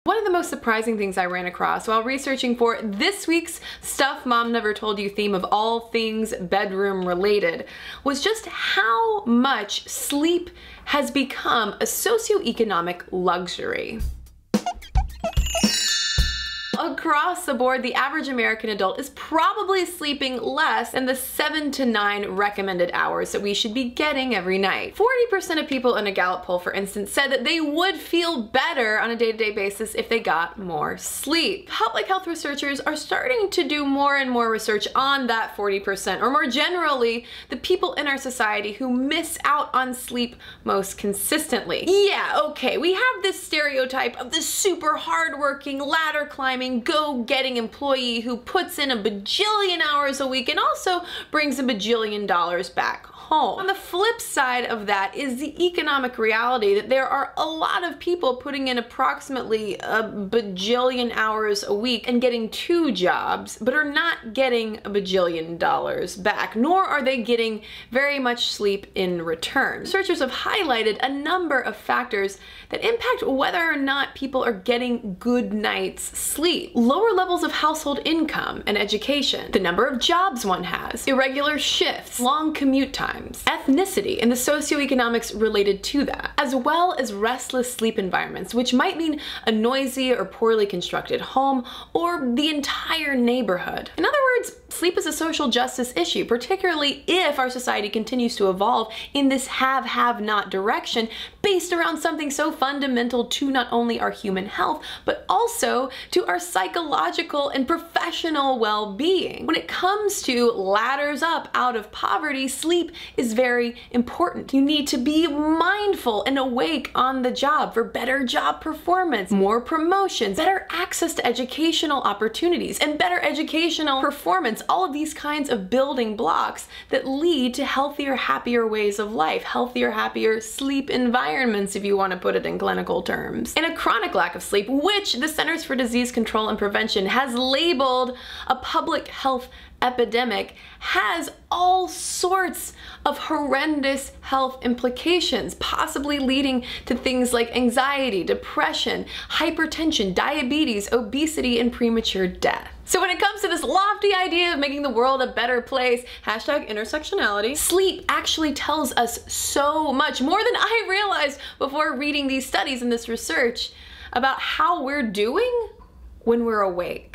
One of the most surprising things I ran across while researching for this week's Stuff Mom Never Told You theme of all things bedroom related was just how much sleep has become a socioeconomic luxury. Across the board, the average American adult is probably sleeping less than the 7 to 9 recommended hours that we should be getting every night. 40% of people in a Gallup poll, for instance, said that they would feel better on a day-to-day basis if they got more sleep. Public health researchers are starting to do more and more research on that 40%, or more generally, the people in our society who miss out on sleep most consistently. Yeah, okay, we have this stereotype of the super hardworking, ladder climbing, go-getting employee who puts in a bajillion hours a week and also brings a bajillion dollars back home. On the flip side of that is the economic reality that there are a lot of people putting in approximately a bajillion hours a week and getting 2 jobs, but are not getting a bajillion dollars back, nor are they getting very much sleep in return. Researchers have highlighted a number of factors that impact whether or not people are getting good night's sleep. Lower levels of household income and education, the number of jobs one has, irregular shifts, long commute times, ethnicity and the socioeconomics related to that, as well as restless sleep environments, which might mean a noisy or poorly constructed home or the entire neighborhood. In other words, sleep is a social justice issue, particularly if our society continues to evolve in this have-have-not direction based around something so fundamental to not only our human health, but also to our psychological and professional well-being. When it comes to ladders up out of poverty, sleep is very important. You need to be mindful and awake on the job for better job performance, more promotions, better access to educational opportunities, and better educational performance. All of these kinds of building blocks that lead to healthier, happier ways of life, healthier, happier sleep environments, if you want to put it in clinical terms. And a chronic lack of sleep, which the Centers for Disease Control and Prevention has labeled a public health epidemic, has all sorts of horrendous health implications, possibly leading to things like anxiety, depression, hypertension, diabetes, obesity, and premature death. So when it comes to this lofty idea of making the world a better place, hashtag intersectionality, sleep actually tells us so much, more than I realized before reading these studies and this research, about how we're doing when we're awake.